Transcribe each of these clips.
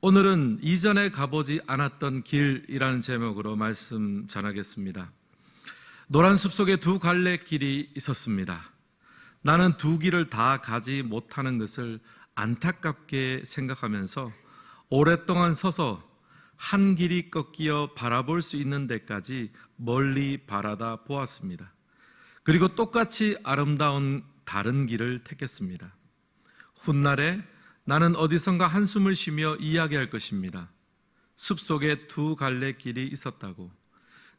오늘은 이전에 가보지 않았던 길이라는 제목으로 말씀 전하겠습니다. 노란 숲속에 두 갈래 길이 있었습니다. 나는 두 길을 다 가지 못하는 것을 안타깝게 생각하면서 오랫동안 서서 한 길이 꺾여 바라볼 수 있는 데까지 멀리 바라다 보았습니다. 그리고 똑같이 아름다운 다른 길을 택했습니다. 훗날에 나는 어디선가 한숨을 쉬며 이야기할 것입니다. 숲속에 두 갈래 길이 있었다고,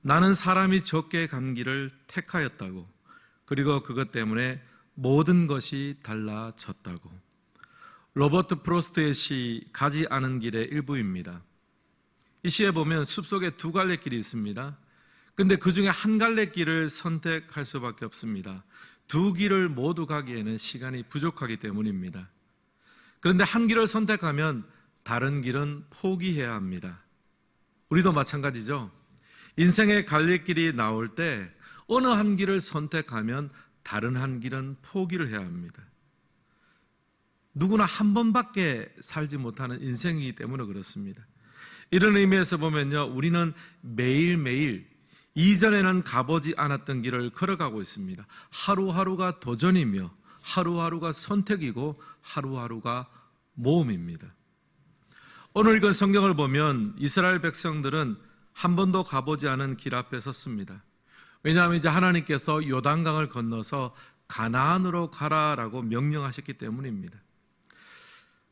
나는 사람이 적게 간 길을 택하였다고, 그리고 그것 때문에 모든 것이 달라졌다고. 로버트 프로스트의 시 가지 않은 길의 일부입니다. 이 시에 보면 숲속에 두 갈래 길이 있습니다. 근데 그 중에 한 갈래 길을 선택할 수밖에 없습니다. 두 길을 모두 가기에는 시간이 부족하기 때문입니다. 그런데 한 길을 선택하면 다른 길은 포기해야 합니다. 우리도 마찬가지죠. 인생의 갈래길이 나올 때 어느 한 길을 선택하면 다른 한 길은 포기를 해야 합니다. 누구나 한 번밖에 살지 못하는 인생이기 때문에 그렇습니다. 이런 의미에서 보면요, 우리는 매일매일 이전에는 가보지 않았던 길을 걸어가고 있습니다. 하루하루가 도전이며 하루하루가 선택이고 하루하루가 모험입니다. 오늘 읽은 성경을 보면 이스라엘 백성들은 한 번도 가보지 않은 길 앞에 섰습니다. 왜냐하면 이제 하나님께서 요단강을 건너서 가나안으로 가라라고 명령하셨기 때문입니다.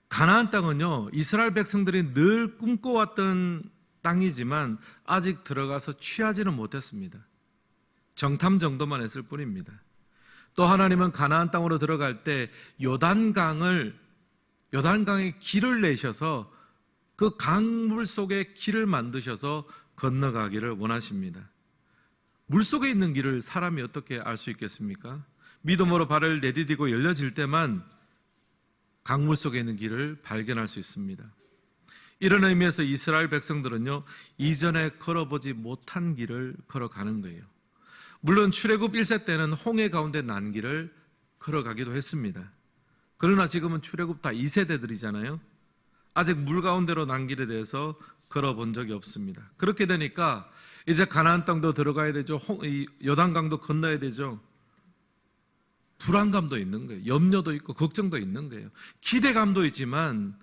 가나안 땅은요, 이스라엘 백성들이 늘 꿈꿔왔던 땅이지만 아직 들어가서 취하지는 못했습니다. 정탐 정도만 했을 뿐입니다. 또 하나님은 가나안 땅으로 들어갈 때 요단강의 길을 내셔서 그 강물 속에 길을 만드셔서 건너가기를 원하십니다. 물 속에 있는 길을 사람이 어떻게 알 수 있겠습니까? 믿음으로 발을 내디디고 열려질 때만 강물 속에 있는 길을 발견할 수 있습니다. 이런 의미에서 이스라엘 백성들은요, 이전에 걸어보지 못한 길을 걸어가는 거예요. 물론 출애굽 1세 때는 홍해 가운데 난 길을 걸어가기도 했습니다. 그러나 지금은 출애굽 다 2세대들이잖아요. 아직 물 가운데로 난 길에 대해서 걸어본 적이 없습니다. 그렇게 되니까 이제 가나안 땅도 들어가야 되죠. 요단강도 건너야 되죠. 불안감도 있는 거예요. 염려도 있고 걱정도 있는 거예요. 기대감도 있지만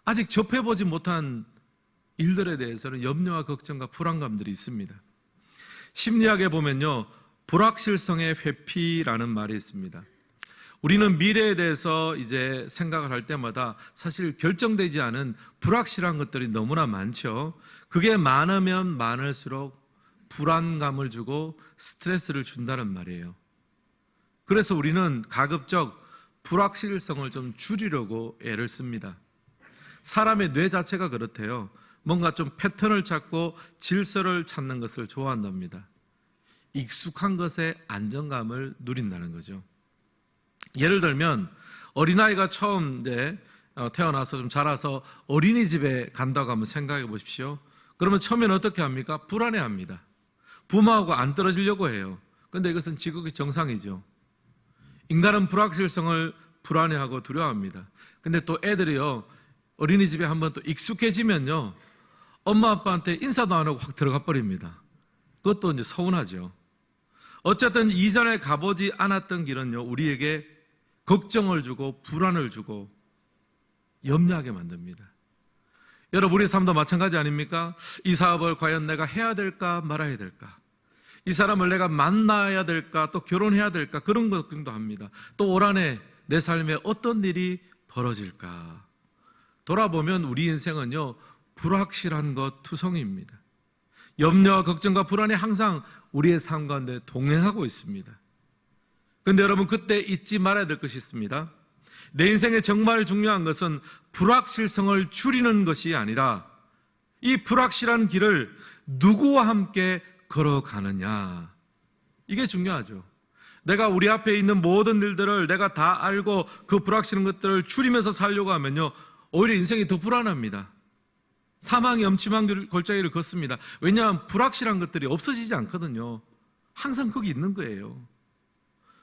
아직 접해보지 못한 일들에 대해서는 염려와 걱정과 불안감들이 있습니다. 심리학에 보면요, 불확실성의 회피라는 말이 있습니다. 우리는 미래에 대해서 이제 생각을 할 때마다 사실 결정되지 않은 불확실한 것들이 너무나 많죠. 그게 많으면 많을수록 불안감을 주고 스트레스를 준다는 말이에요. 그래서 우리는 가급적 불확실성을 좀 줄이려고 애를 씁니다. 사람의 뇌 자체가 그렇대요. 뭔가 좀 패턴을 찾고 질서를 찾는 것을 좋아한답니다. 익숙한 것에 안정감을 누린다는 거죠. 예를 들면 어린아이가 처음 이제 태어나서 좀 자라서 어린이집에 간다고 한번 생각해 보십시오. 그러면 처음에는 어떻게 합니까? 불안해합니다. 부모하고 안 떨어지려고 해요. 그런데 이것은 지극히 정상이죠. 인간은 불확실성을 불안해하고 두려워합니다. 근데 또 애들이요, 어린이집에 한번 또 익숙해지면요, 엄마 아빠한테 인사도 안 하고 확 들어가 버립니다. 그것도 이제 서운하죠. 어쨌든 이전에 가보지 않았던 길은요, 우리에게 걱정을 주고 불안을 주고 염려하게 만듭니다. 여러분, 우리 삶도 마찬가지 아닙니까? 이 사업을 과연 내가 해야 될까 말아야 될까? 이 사람을 내가 만나야 될까? 또 결혼해야 될까? 그런 걱정도 합니다. 또 올 한해 내 삶에 어떤 일이 벌어질까? 돌아보면 우리 인생은요, 불확실한 것 투성이입니다. 염려와 걱정과 불안이 항상 우리의 삶 가운데 동행하고 있습니다. 그런데 여러분, 그때 잊지 말아야 될 것이 있습니다. 내 인생에 정말 중요한 것은 불확실성을 줄이는 것이 아니라 이 불확실한 길을 누구와 함께 걸어가느냐, 이게 중요하죠. 내가 우리 앞에 있는 모든 일들을 내가 다 알고 그 불확실한 것들을 줄이면서 살려고 하면요, 오히려 인생이 더 불안합니다. 사망의 엄침한 골짜기를 걷습니다. 왜냐하면 불확실한 것들이 없어지지 않거든요. 항상 거기 있는 거예요.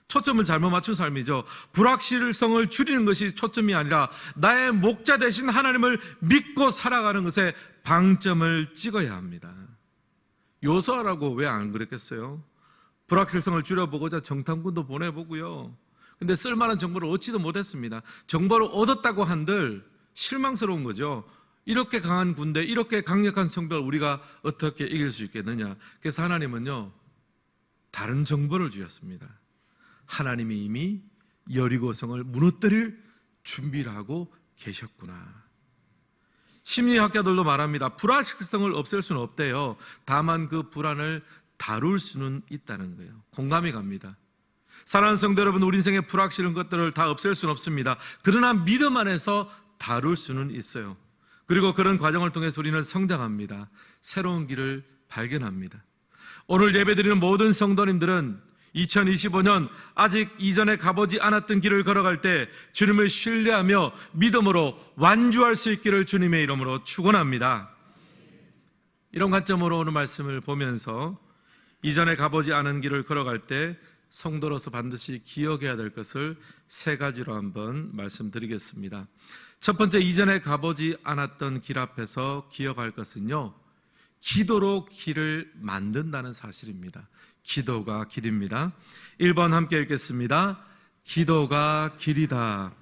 초점을 잘못 맞춘 삶이죠. 불확실성을 줄이는 것이 초점이 아니라 나의 목자 되신 하나님을 믿고 살아가는 것에 방점을 찍어야 합니다. 요소하라고 왜 안 그랬겠어요? 불확실성을 줄여보고자 정탐꾼도 보내보고요. 근데 쓸만한 정보를 얻지도 못했습니다. 정보를 얻었다고 한들 실망스러운 거죠. 이렇게 강한 군대, 이렇게 강력한 성벽을 우리가 어떻게 이길 수 있겠느냐. 그래서 하나님은요, 다른 정보를 주셨습니다. 하나님이 이미 여리고성을 무너뜨릴 준비를 하고 계셨구나. 심리학자들도 말합니다. 불확실성을 없앨 수는 없대요. 다만 그 불안을 다룰 수는 있다는 거예요. 공감이 갑니다. 사랑하는 성도 여러분, 우리 인생의 불확실한 것들을 다 없앨 수는 없습니다. 그러나 믿음 안에서 다룰 수는 있어요. 그리고 그런 과정을 통해서 우리는 성장합니다. 새로운 길을 발견합니다. 오늘 예배드리는 모든 성도님들은 2025년 아직 이전에 가보지 않았던 길을 걸어갈 때 주님을 신뢰하며 믿음으로 완주할 수 있기를 주님의 이름으로 축원합니다. 이런 관점으로 오늘 말씀을 보면서 이전에 가보지 않은 길을 걸어갈 때 성도로서 반드시 기억해야 될 것을 세 가지로 한번 말씀드리겠습니다. 첫 번째, 이전에 가보지 않았던 길 앞에서 기억할 것은요, 기도로 길을 만든다는 사실입니다. 기도가 길입니다. 1번 함께 읽겠습니다. 기도가 길이다.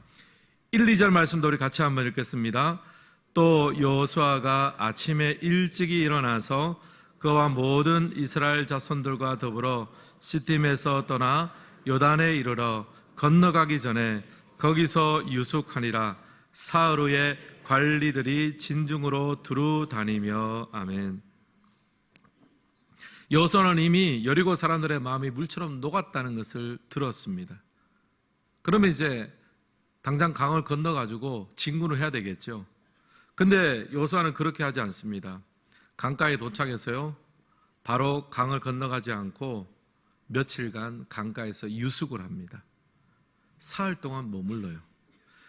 1, 2절 말씀도 우리 같이 한번 읽겠습니다. 또 여호수아가 아침에 일찍이 일어나서 그와 모든 이스라엘 자손들과 더불어 시팀에서 떠나 요단에 이르러 건너가기 전에 거기서 유숙하니라. 사흘 후에 관리들이 진중으로 두루 다니며. 아멘. 여호수아는 이미 여리고 사람들의 마음이 물처럼 녹았다는 것을 들었습니다. 그러면 이제 당장 강을 건너가지고 진군을 해야 되겠죠. 근데 여호수아는 그렇게 하지 않습니다. 강가에 도착해서요, 바로 강을 건너가지 않고 며칠간 강가에서 유숙을 합니다. 사흘 동안 머물러요.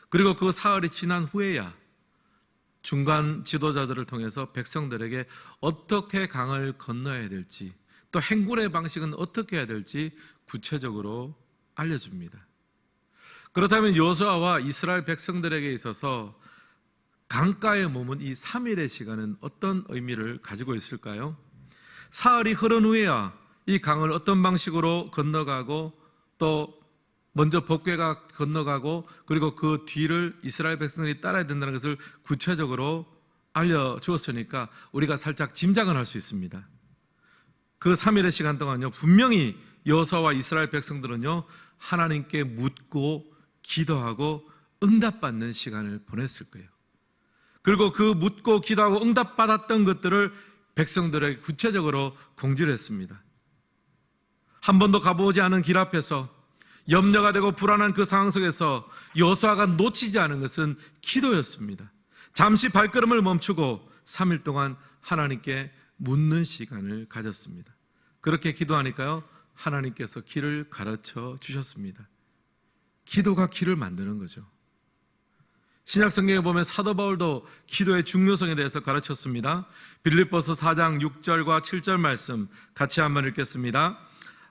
그리고 그 사흘이 지난 후에야 중간 지도자들을 통해서 백성들에게 어떻게 강을 건너야 될지, 또 행군의 방식은 어떻게 해야 될지 구체적으로 알려줍니다. 그렇다면 여호수아와 이스라엘 백성들에게 있어서 강가에 머문 이 3일의 시간은 어떤 의미를 가지고 있을까요? 사흘이 흐른 후에야 이 강을 어떤 방식으로 건너가고, 또 먼저 법궤가 건너가고, 그리고 그 뒤를 이스라엘 백성들이 따라야 된다는 것을 구체적으로 알려주었으니까 우리가 살짝 짐작은 할 수 있습니다. 그 3일의 시간 동안요, 분명히 여호수아와 이스라엘 백성들은요, 하나님께 묻고 기도하고 응답받는 시간을 보냈을 거예요. 그리고 그 묻고 기도하고 응답받았던 것들을 백성들에게 구체적으로 공지를 했습니다. 한 번도 가보지 않은 길 앞에서 염려가 되고 불안한 그 상황 속에서 여호수아가 놓치지 않은 것은 기도였습니다. 잠시 발걸음을 멈추고 3일 동안 하나님께 묻는 시간을 가졌습니다. 그렇게 기도하니까요, 하나님께서 길을 가르쳐 주셨습니다. 기도가 길을 만드는 거죠. 신약 성경에 보면 사도 바울도 기도의 중요성에 대해서 가르쳤습니다. 빌립보서 4장 6절과 7절 말씀 같이 한번 읽겠습니다.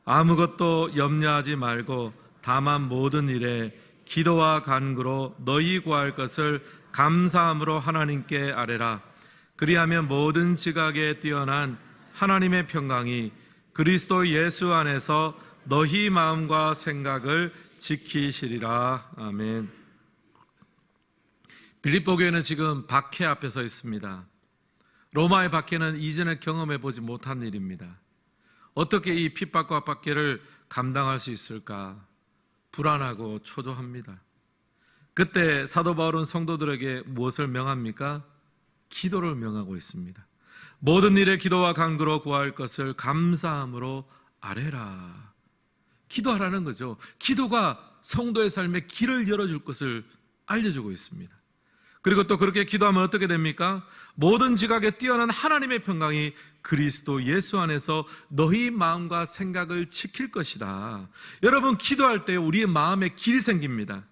아무것도 염려하지 말고 다만 모든 일에 기도와 간구로 너희 구할 것을 감사함으로 하나님께 아뢰라. 그리하면 모든 지각에 뛰어난 하나님의 평강이 그리스도 예수 안에서 너희 마음과 생각을 지키시리라. 아멘. 빌립보 교회는 지금 박해 앞에 서 있습니다. 로마의 박해는 이전에 경험해 보지 못한 일입니다. 어떻게 이 핍박과 박해를 감당할 수 있을까? 불안하고 초조합니다. 그때 사도 바울은 성도들에게 무엇을 명합니까? 기도를 명하고 있습니다. 모든 일에 기도와 간구로 구할 것을 감사함으로 아뢰라. 기도하라는 거죠. 기도가 성도의 삶에 길을 열어줄 것을 알려주고 있습니다. 그리고 또 그렇게 기도하면 어떻게 됩니까? 모든 지각에 뛰어난 하나님의 평강이 그리스도 예수 안에서 너희 마음과 생각을 지킬 것이다. 여러분, 기도할 때 우리의 마음에 길이 생깁니다.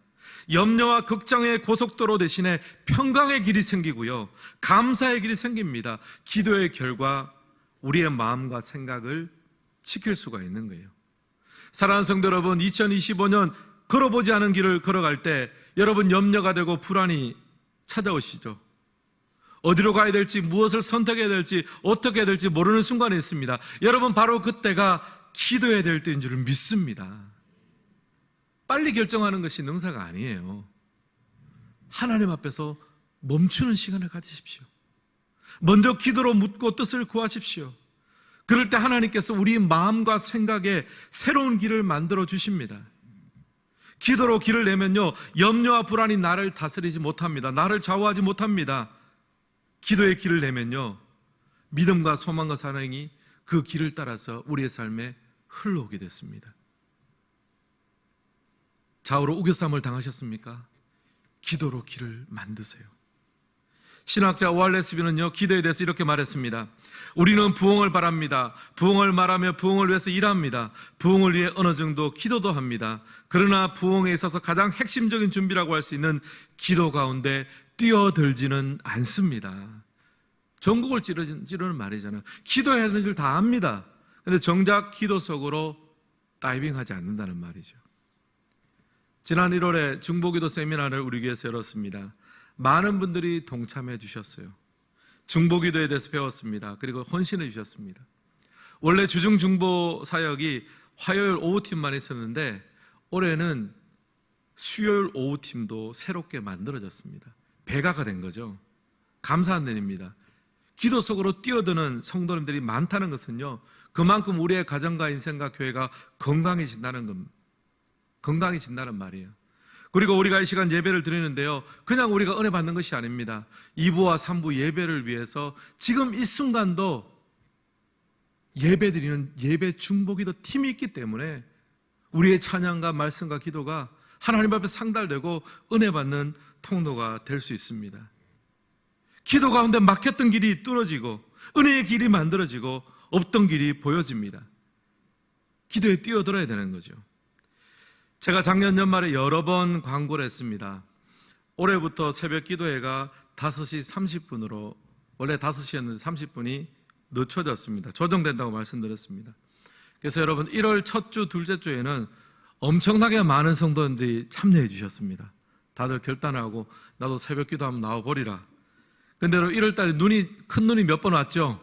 염려와 걱정의 고속도로 대신에 평강의 길이 생기고요, 감사의 길이 생깁니다. 기도의 결과 우리의 마음과 생각을 지킬 수가 있는 거예요. 사랑하는 성도 여러분, 2025년 걸어보지 않은 길을 걸어갈 때 여러분 염려가 되고 불안이 찾아오시죠. 어디로 가야 될지, 무엇을 선택해야 될지, 어떻게 해야 될지 모르는 순간이 있습니다. 여러분, 바로 그때가 기도해야 될 때인 줄은 믿습니다. 빨리 결정하는 것이 능사가 아니에요. 하나님 앞에서 멈추는 시간을 가지십시오. 먼저 기도로 묻고 뜻을 구하십시오. 그럴 때 하나님께서 우리 마음과 생각에 새로운 길을 만들어 주십니다. 기도로 길을 내면요, 염려와 불안이 나를 다스리지 못합니다. 나를 좌우하지 못합니다. 기도의 길을 내면요, 믿음과 소망과 사랑이 그 길을 따라서 우리의 삶에 흘러오게 됐습니다. 좌우로 우겨쌈을 당하셨습니까? 기도로 길을 만드세요. 신학자 오알레스비는요, 기도에 대해서 이렇게 말했습니다. 우리는 부흥을 바랍니다. 부흥을 말하며 부흥을 위해서 일합니다. 부흥을 위해 어느 정도 기도도 합니다. 그러나 부흥에 있어서 가장 핵심적인 준비라고 할 수 있는 기도 가운데 뛰어들지는 않습니다. 전국을 찌르는 말이잖아요. 기도해야 하는 줄 다 압니다. 그런데 정작 기도 속으로 다이빙하지 않는다는 말이죠. 지난 1월에 중보기도 세미나를 우리 교회에서 열었습니다. 많은 분들이 동참해 주셨어요. 중보기도에 대해서 배웠습니다. 그리고 헌신해 주셨습니다. 원래 주중 중보 사역이 화요일 오후팀만 있었는데 올해는 수요일 오후팀도 새롭게 만들어졌습니다. 배가가 된 거죠. 감사한 일입니다. 기도 속으로 뛰어드는 성도님들이 많다는 것은요, 그만큼 우리의 가정과 인생과 교회가 건강해진다는 말이에요. 그리고 우리가 이 시간 예배를 드리는데요, 그냥 우리가 은혜 받는 것이 아닙니다. 2부와 3부 예배를 위해서 지금 이 순간도 예배 드리는 예배 중보기도 팀이 있기 때문에 우리의 찬양과 말씀과 기도가 하나님 앞에 상달되고 은혜 받는 통로가 될 수 있습니다. 기도 가운데 막혔던 길이 뚫어지고 은혜의 길이 만들어지고 없던 길이 보여집니다. 기도에 뛰어들어야 되는 거죠. 제가 작년 연말에 여러 번 광고를 했습니다. 올해부터 새벽 기도회가 5시 30분으로, 원래 5시였는데 30분이 늦춰졌습니다. 조정된다고 말씀드렸습니다. 그래서 여러분, 1월 첫 주, 둘째 주에는 엄청나게 많은 성도님들이 참여해 주셨습니다. 다들 결단하고 나도 새벽 기도 한번 나와버리라. 근데 1월 달에 큰 눈이 몇 번 왔죠?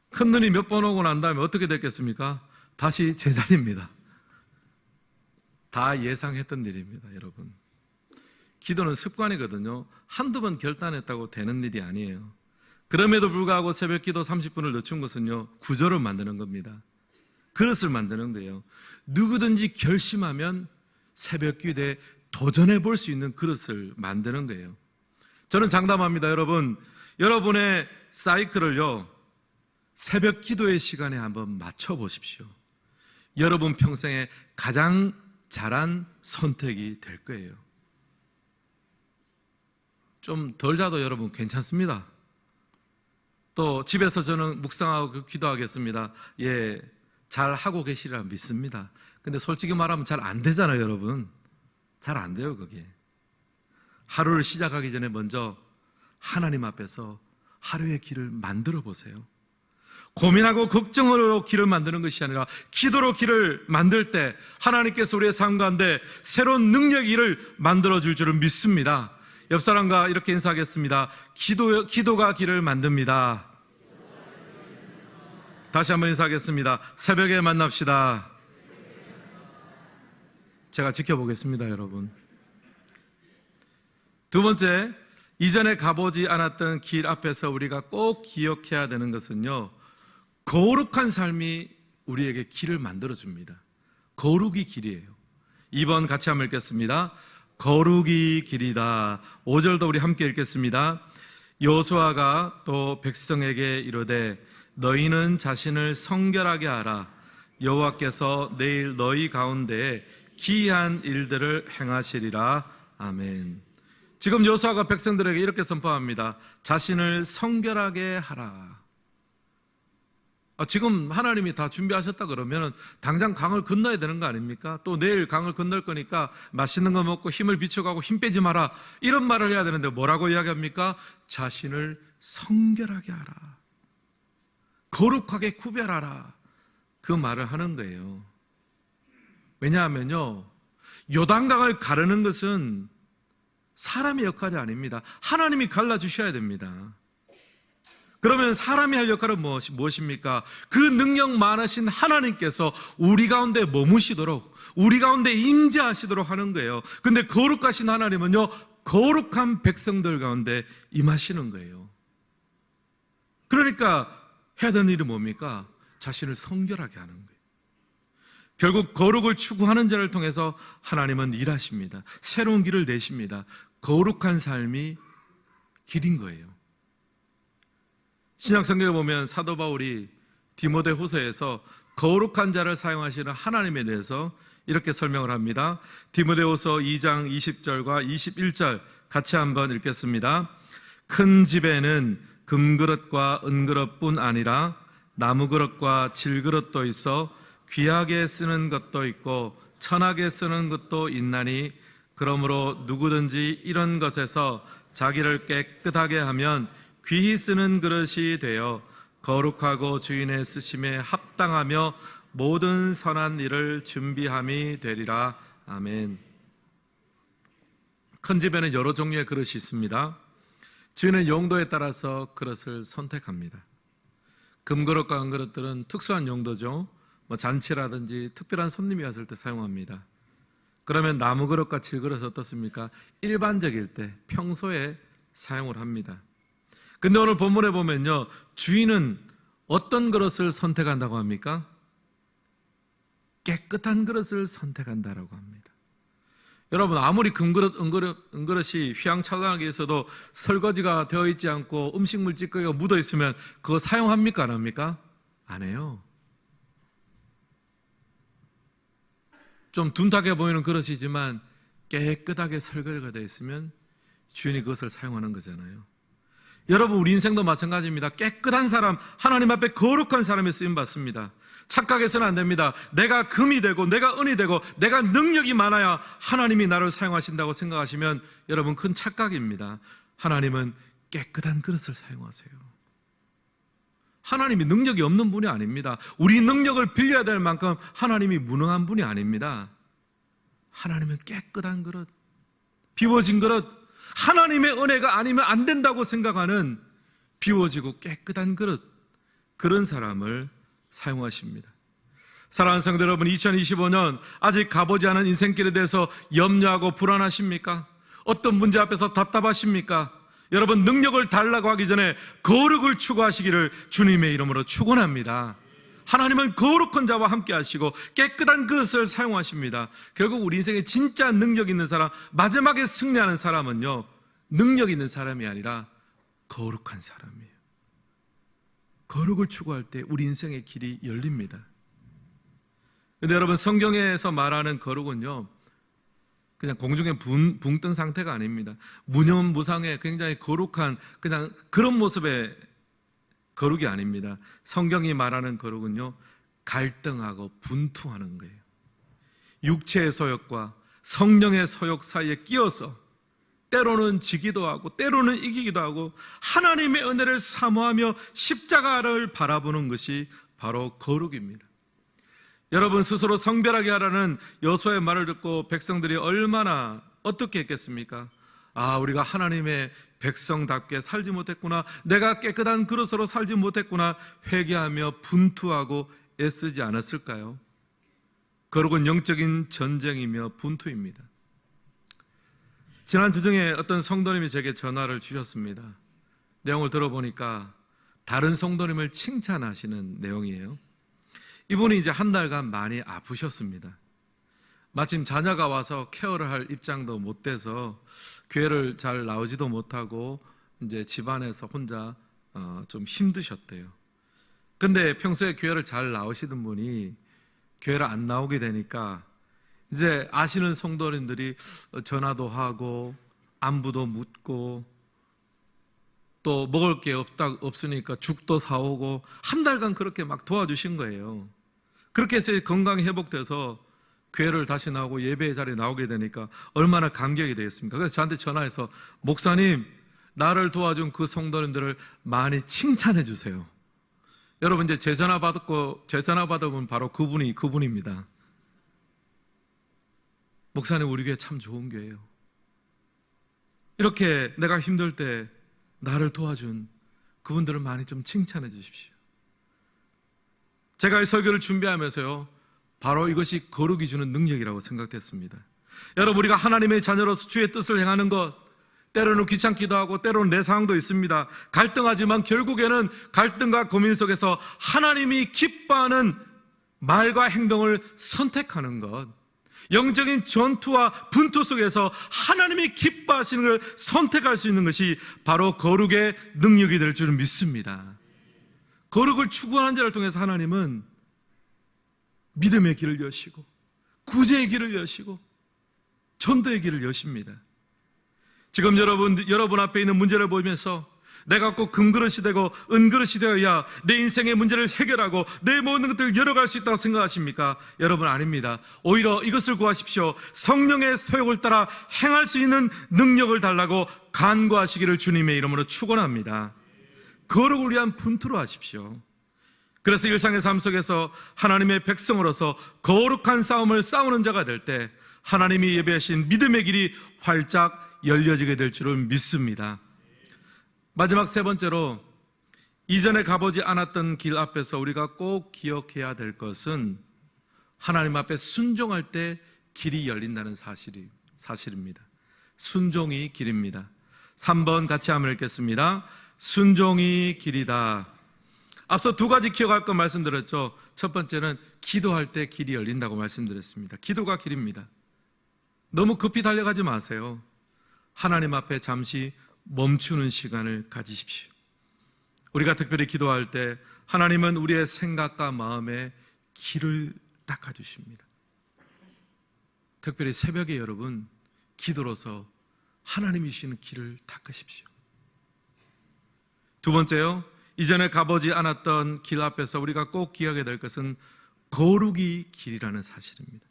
큰 눈이 몇 번 오고 난 다음에 어떻게 됐겠습니까? 다시 제자리입니다. 다 예상했던 일입니다, 여러분. 기도는 습관이거든요. 한두 번 결단했다고 되는 일이 아니에요. 그럼에도 불구하고 새벽 기도 30분을 늦춘 것은요, 구조를 만드는 겁니다. 그릇을 만드는 거예요. 누구든지 결심하면 새벽 기도에 도전해 볼 수 있는 그릇을 만드는 거예요. 저는 장담합니다, 여러분. 여러분의 사이클을요, 새벽 기도의 시간에 한번 맞춰 보십시오. 여러분 평생에 가장 잘한 선택이 될 거예요. 좀 덜 자도 여러분 괜찮습니다. 또 집에서 저는 묵상하고 기도하겠습니다. 예, 잘 하고 계시리라 믿습니다. 근데 솔직히 말하면 잘 안 되잖아요, 여러분. 잘 안 돼요, 그게. 하루를 시작하기 전에 먼저 하나님 앞에서 하루의 길을 만들어 보세요. 고민하고 걱정으로 길을 만드는 것이 아니라 기도로 길을 만들 때 하나님께서 우리의 삶 가운데 새로운 능력의 길을 만들어줄 줄은 믿습니다. 옆 사람과 이렇게 인사하겠습니다. 기도가 길을 만듭니다. 다시 한번 인사하겠습니다. 새벽에 만납시다. 제가 지켜보겠습니다, 여러분. 두 번째, 이전에 가보지 않았던 길 앞에서 우리가 꼭 기억해야 되는 것은요, 거룩한 삶이 우리에게 길을 만들어줍니다. 거룩이 길이에요. 2번 같이 한번 읽겠습니다. 거룩이 길이다. 5절도 우리 함께 읽겠습니다. 여호수아가 또 백성에게 이르되 너희는 자신을 성결하게 하라. 여호와께서 내일 너희 가운데에 기이한 일들을 행하시리라. 아멘. 지금 여호수아가 백성들에게 이렇게 선포합니다. 자신을 성결하게 하라. 지금 하나님이 다 준비하셨다 그러면 당장 강을 건너야 되는 거 아닙니까? 또 내일 강을 건널 거니까 맛있는 거 먹고 힘을 비춰가고 힘 빼지 마라, 이런 말을 해야 되는데 뭐라고 이야기합니까? 자신을 성결하게 하라, 거룩하게 구별하라, 그 말을 하는 거예요. 왜냐하면요, 요단강을 가르는 것은 사람의 역할이 아닙니다. 하나님이 갈라주셔야 됩니다. 그러면 사람이 할 역할은 무엇입니까? 그 능력 많으신 하나님께서 우리 가운데 머무시도록, 우리 가운데 임재하시도록 하는 거예요. 근데 거룩하신 하나님은요, 거룩한 백성들 가운데 임하시는 거예요. 그러니까 해야 되는 일이 뭡니까? 자신을 성결하게 하는 거예요. 결국 거룩을 추구하는 자를 통해서 하나님은 일하십니다. 새로운 길을 내십니다. 거룩한 삶이 길인 거예요. 신약 성경에 보면 사도 바울이 디모데후서에서 거룩한 자를 사용하시는 하나님에 대해서 이렇게 설명을 합니다. 디모데후서 2장 20절과 21절 같이 한번 읽겠습니다. 큰 집에는 금그릇과 은그릇뿐 아니라 나무그릇과 질그릇도 있어 귀하게 쓰는 것도 있고 천하게 쓰는 것도 있나니 그러므로 누구든지 이런 것에서 자기를 깨끗하게 하면 귀히 쓰는 그릇이 되어 거룩하고 주인의 쓰심에 합당하며 모든 선한 일을 준비함이 되리라. 아멘. 큰 집에는 여러 종류의 그릇이 있습니다. 주인은 용도에 따라서 그릇을 선택합니다. 금그릇과 은그릇들은 특수한 용도죠. 잔치라든지 특별한 손님이 왔을 때 사용합니다. 그러면 나무그릇과 질그릇은 어떻습니까? 일반적일 때, 평소에 사용을 합니다. 근데 오늘 본문에 보면요, 주인은 어떤 그릇을 선택한다고 합니까? 깨끗한 그릇을 선택한다라고 합니다. 여러분, 아무리 금그릇, 은그릇이 휘황찬란하게 있어도 설거지가 되어 있지 않고 음식물 찌꺼기가 묻어 있으면 그거 사용합니까? 안 합니까? 안 해요. 좀 둔탁해 보이는 그릇이지만 깨끗하게 설거지가 되어 있으면 주인이 그것을 사용하는 거잖아요. 여러분, 우리 인생도 마찬가지입니다. 깨끗한 사람, 하나님 앞에 거룩한 사람이 쓰임받습니다. 착각해서는 안 됩니다. 내가 금이 되고 내가 은이 되고 내가 능력이 많아야 하나님이 나를 사용하신다고 생각하시면 여러분, 큰 착각입니다. 하나님은 깨끗한 그릇을 사용하세요. 하나님이 능력이 없는 분이 아닙니다. 우리 능력을 빌려야 될 만큼 하나님이 무능한 분이 아닙니다. 하나님은 깨끗한 그릇, 비워진 그릇, 하나님의 은혜가 아니면 안 된다고 생각하는 비워지고 깨끗한 그릇, 그런 사람을 사용하십니다. 사랑하는 성도 여러분, 2025년 아직 가보지 않은 인생길에 대해서 염려하고 불안하십니까? 어떤 문제 앞에서 답답하십니까? 여러분, 능력을 달라고 하기 전에 거룩을 추구하시기를 주님의 이름으로 축원합니다. 하나님은 거룩한 자와 함께 하시고 깨끗한 그릇을 사용하십니다. 결국 우리 인생에 진짜 능력 있는 사람, 마지막에 승리하는 사람은요, 능력 있는 사람이 아니라 거룩한 사람이에요. 거룩을 추구할 때 우리 인생의 길이 열립니다. 그런데 여러분, 성경에서 말하는 거룩은요, 그냥 공중에 붕 뜬 상태가 아닙니다. 무념무상의 굉장히 거룩한 그냥 그런 모습의 거룩이 아닙니다. 성경이 말하는 거룩은요, 갈등하고 분투하는 거예요. 육체의 소욕과 성령의 소욕 사이에 끼어서 때로는 지기도 하고 때로는 이기기도 하고 하나님의 은혜를 사모하며 십자가를 바라보는 것이 바로 거룩입니다. 여러분, 스스로 성별하게 하라는 여호수아의 말을 듣고 백성들이 얼마나 어떻게 했겠습니까? 아, 우리가 하나님의 백성답게 살지 못했구나, 내가 깨끗한 그릇으로 살지 못했구나 회개하며 분투하고 애쓰지 않았을까요? 거룩은 영적인 전쟁이며 분투입니다. 지난 주중에 어떤 성도님이 제게 전화를 주셨습니다. 내용을 들어보니까 다른 성도님을 칭찬하시는 내용이에요. 이분이 이제 한 달간 많이 아프셨습니다. 마침 자녀가 와서 케어를 할 입장도 못 돼서 교회를 잘 나오지도 못하고 이제 집안에서 혼자 좀 힘드셨대요. 근데 평소에 교회를 잘 나오시던 분이 교회를 안 나오게 되니까 이제 아시는 성도님들이 전화도 하고 안부도 묻고 또 먹을 게 없으니까 죽도 사오고 한 달간 그렇게 막 도와주신 거예요. 그렇게 해서 건강이 회복돼서 교회를 다시 나오고 예배의 자리에 나오게 되니까 얼마나 감격이 되겠습니까? 그래서 저한테 전화해서 목사님, 나를 도와준 그 성도님들을 많이 칭찬해 주세요. 여러분, 이제 제 전화 받으면 바로 그분입니다. 목사님 우리 교회 참 좋은 교회예요. 이렇게 내가 힘들 때 나를 도와준 그분들을 많이 좀 칭찬해 주십시오. 제가 이 설교를 준비하면서요, 바로 이것이 거룩이 주는 능력이라고 생각됐습니다. 여러분, 우리가 하나님의 자녀로서 주의 뜻을 행하는 것, 때로는 귀찮기도 하고 때로는 내 상황도 있습니다. 갈등하지만 결국에는 갈등과 고민 속에서 하나님이 기뻐하는 말과 행동을 선택하는 것, 영적인 전투와 분투 속에서 하나님이 기뻐하시는 걸 선택할 수 있는 것이 바로 거룩의 능력이 될 줄을 믿습니다. 거룩을 추구하는 자를 통해서 하나님은 믿음의 길을 여시고 구제의 길을 여시고 전도의 길을 여십니다. 지금 여러분 앞에 있는 문제를 보면서 내가 꼭 금그릇이 되고 은그릇이 되어야 내 인생의 문제를 해결하고 내 모든 것들을 열어갈 수 있다고 생각하십니까? 여러분, 아닙니다. 오히려 이것을 구하십시오. 성령의 소욕을 따라 행할 수 있는 능력을 달라고 간구하시기를 주님의 이름으로 축원합니다. 거룩을 위한 분투로 하십시오. 그래서 일상의 삶 속에서 하나님의 백성으로서 거룩한 싸움을 싸우는 자가 될 때 하나님이 예배하신 믿음의 길이 활짝 열려지게 될 줄을 믿습니다. 마지막 세 번째로, 이전에 가보지 않았던 길 앞에서 우리가 꼭 기억해야 될 것은 하나님 앞에 순종할 때 길이 열린다는 사실입니다. 순종이 길입니다. 3번 같이 한번 읽겠습니다. 순종이 길이다. 앞서 두 가지 기억할 거 말씀드렸죠. 첫 번째는 기도할 때 길이 열린다고 말씀드렸습니다. 기도가 길입니다. 너무 급히 달려가지 마세요. 하나님 앞에 잠시 멈추는 시간을 가지십시오. 우리가 특별히 기도할 때 하나님은 우리의 생각과 마음에 길을 닦아주십니다. 특별히 새벽에 여러분, 기도로서 하나님이 주시는 길을 닦으십시오. 두 번째요, 이전에 가보지 않았던 길 앞에서 우리가 꼭 기억해야 될 것은 거룩이 길이라는 사실입니다.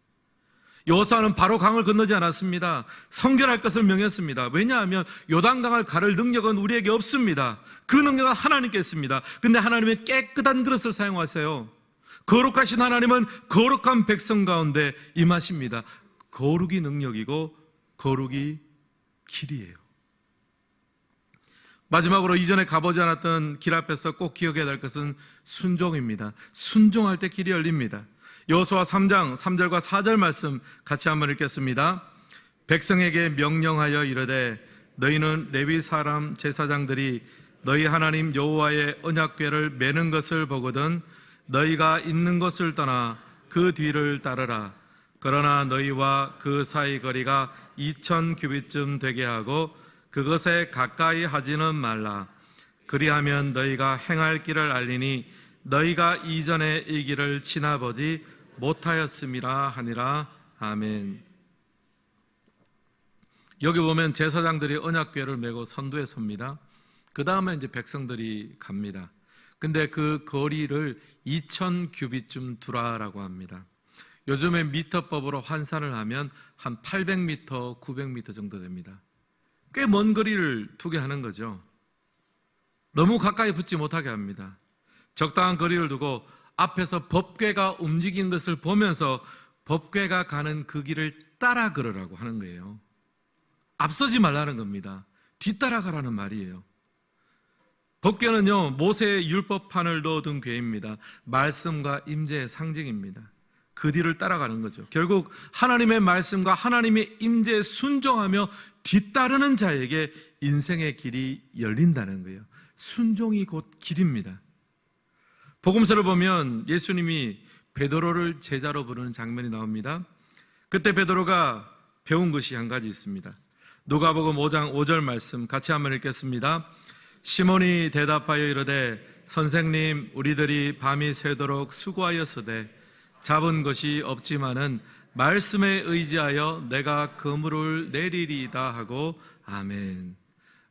여호수아는 바로 강을 건너지 않았습니다. 성결할 것을 명했습니다. 왜냐하면 요단강을 가를 능력은 우리에게 없습니다. 그 능력은 하나님께 있습니다. 근데 하나님은 깨끗한 그릇을 사용하세요. 거룩하신 하나님은 거룩한 백성 가운데 임하십니다. 거룩이 능력이고 거룩이 길이에요. 마지막으로, 이전에 가보지 않았던 길 앞에서 꼭 기억해야 될 것은 순종입니다. 순종할 때 길이 열립니다. 여호수아 3장 3절과 4절 말씀 같이 한번 읽겠습니다. 백성에게 명령하여 이르되 너희는 레위 사람 제사장들이 너희 하나님 여호와의 언약궤를 매는 것을 보거든 너희가 있는 곳을 떠나 그 뒤를 따르라. 그러나 너희와 그 사이 거리가 2000 규빗쯤 되게 하고 그것에 가까이 하지는 말라. 그리하면 너희가 행할 길을 알리니 너희가 이전에 이 길을 지나보지 못하였음이라 하니라. 아멘. 여기 보면 제사장들이 언약궤를 메고 선두에 섭니다. 그 다음에 이제 백성들이 갑니다. 근데 그 거리를 2000 규빗쯤 두라라고 합니다. 요즘에 미터법으로 환산을 하면 한 800m, 900m 정도 됩니다. 꽤 먼 거리를 두게 하는 거죠. 너무 가까이 붙지 못하게 합니다. 적당한 거리를 두고 앞에서 법궤가 움직인 것을 보면서 법궤가 가는 그 길을 따라 걸으라고 하는 거예요. 앞서지 말라는 겁니다. 뒤따라가라는 말이에요. 법궤는요, 모세의 율법판을 넣어둔 궤입니다. 말씀과 임재의 상징입니다. 그 뒤를 따라가는 거죠. 결국 하나님의 말씀과 하나님의 임재에 순종하며 뒤따르는 자에게 인생의 길이 열린다는 거예요. 순종이 곧 길입니다. 복음서를 보면 예수님이 베드로를 제자로 부르는 장면이 나옵니다. 그때 베드로가 배운 것이 한 가지 있습니다. 누가복음 5장 5절 말씀 같이 한번 읽겠습니다. 시몬이 대답하여 이르되 선생님, 우리들이 밤이 새도록 수고하였으되 잡은 것이 없지만은 말씀에 의지하여 내가 그물을 내리리이다 하고 아멘.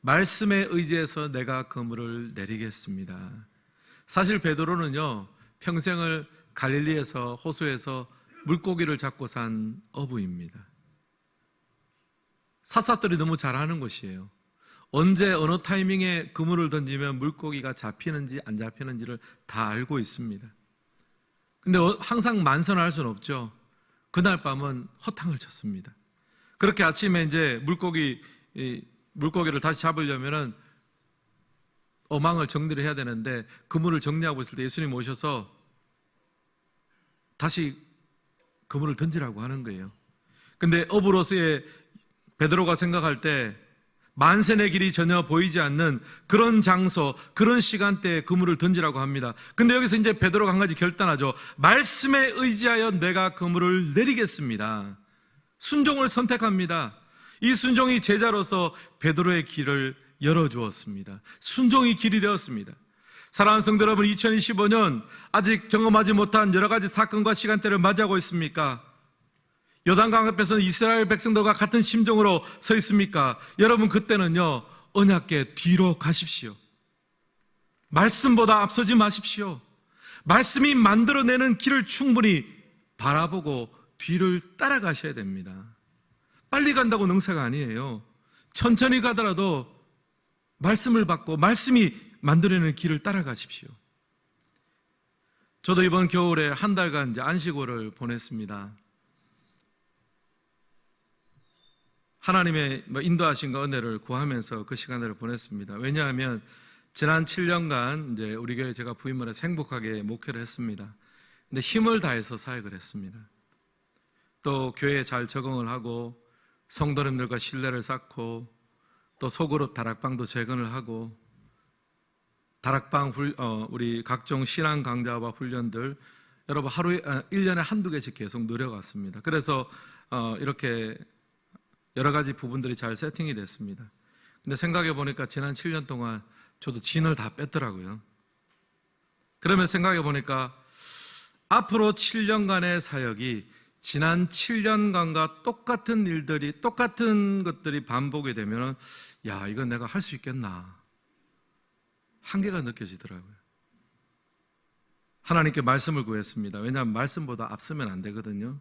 말씀에 의지해서 내가 그물을 내리겠습니다. 사실 베드로는요, 평생을 갈릴리에서 호수에서 물고기를 잡고 산 어부입니다. 사사들이 너무 잘하는 것이에요. 언제 어느 타이밍에 그물을 던지면 물고기가 잡히는지 안 잡히는지를 다 알고 있습니다. 근데 항상 만선할 수는 없죠. 그날 밤은 허탕을 쳤습니다. 그렇게 아침에 이제 물고기를 다시 잡으려면은 어망을 정리를 해야 되는데 그물을 정리하고 있을 때 예수님 오셔서 다시 그물을 던지라고 하는 거예요. 근데 어부로서의 베드로가 생각할 때 만센의 길이 전혀 보이지 않는 그런 장소, 그런 시간대에 그물을 던지라고 합니다. 근데 여기서 이제 베드로가 한 가지 결단하죠. 말씀에 의지하여 내가 그물을 내리겠습니다. 순종을 선택합니다. 이 순종이 제자로서 베드로의 길을 열어주었습니다. 순종이 길이 되었습니다. 사랑하는 성도 여러분, 2025년 아직 경험하지 못한 여러 가지 사건과 시간대를 맞이하고 있습니까? 요단강 앞에서는 이스라엘 백성들과 같은 심정으로 서 있습니까? 여러분, 그때는요, 언약궤 뒤로 가십시오. 말씀보다 앞서지 마십시오. 말씀이 만들어내는 길을 충분히 바라보고 뒤를 따라가셔야 됩니다. 빨리 간다고 능사가 아니에요. 천천히 가더라도 말씀을 받고 말씀이 만들어내는 길을 따라가십시오. 저도 이번 겨울에 한 달간 이제 안식월을 보냈습니다. 하나님의 인도하심과 은혜를 구하면서 그 시간을 보냈습니다. 왜냐하면 지난 7년간 이제 우리 교회 제가 부임을 해서 행복하게 목회를 했습니다. 근데 힘을 다해서 사역을 했습니다. 또 교회에 잘 적응을 하고 성도님들과 신뢰를 쌓고 또 속으로 다락방도 재건을 하고 다락방 우리 각종 신앙 강좌와 훈련들 여러분 하루에 1년에 한두 개씩 계속 늘어갔습니다. 그래서 이렇게 여러 가지 부분들이 잘 세팅이 됐습니다. 근데 생각해 보니까 지난 7년 동안 저도 진을 다 뺐더라고요. 그러면 생각해 보니까 앞으로 7년간의 사역이 지난 7년간과 똑같은 일들이, 똑같은 것들이 반복이 되면 야, 이건 내가 할 수 있겠나, 한계가 느껴지더라고요. 하나님께 말씀을 구했습니다. 왜냐하면 말씀보다 앞서면 안 되거든요.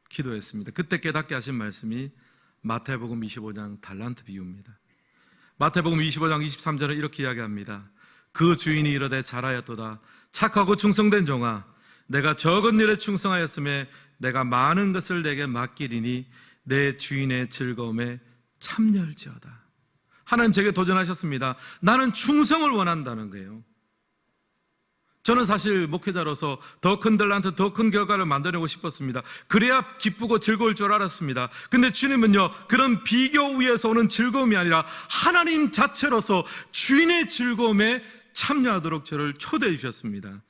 기도했습니다. 그때 깨닫게 하신 말씀이 마태복음 25장 달란트 비유입니다. 마태복음 25장 23절에 이렇게 이야기합니다. 그 주인이 이르되 잘하였도다. 착하고 충성된 종아, 내가 적은 일에 충성하였음에 내가 많은 것을 내게 맡기리니 내 주인의 즐거움에 참여할지어다. 하나님 제게 도전하셨습니다. 나는 충성을 원한다는 거예요. 저는 사실 목회자로서 더 큰 달란트, 더 큰 결과를 만들어내고 싶었습니다. 그래야 기쁘고 즐거울 줄 알았습니다. 근데 주님은요, 그런 비교 위에서 오는 즐거움이 아니라 하나님 자체로서 주인의 즐거움에 참여하도록 저를 초대해 주셨습니다.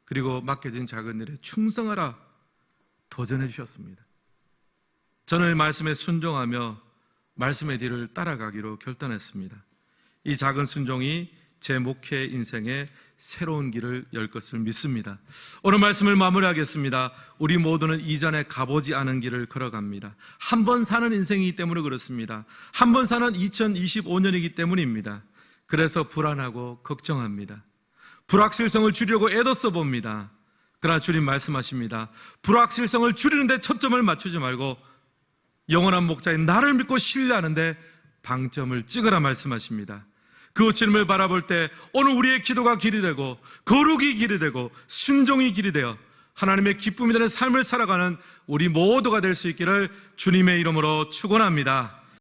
그리고 맡겨진 작은 일에 충성하라 도전해 주셨습니다. 저는 말씀에 순종하며 말씀의 뒤를 따라가기로 결단했습니다. 이 작은 순종이 제 목회 인생에 새로운 길을 열 것을 믿습니다. 오늘 말씀을 마무리하겠습니다. 우리 모두는 이전에 가보지 않은 길을 걸어갑니다. 한 번 사는 인생이기 때문에 그렇습니다. 한 번 사는 2025년이기 때문입니다. 그래서 불안하고 걱정합니다. 불확실성을 줄이려고 애도 써봅니다. 그러나 주님 말씀하십니다. 불확실성을 줄이는데 초점을 맞추지 말고 영원한 목자인 나를 믿고 신뢰하는데 방점을 찍으라 말씀하십니다. 그 주님을 바라볼 때 오늘 우리의 기도가 길이 되고 거룩이 길이 되고 순종이 길이 되어 하나님의 기쁨이 되는 삶을 살아가는 우리 모두가 될 수 있기를 주님의 이름으로 축원합니다.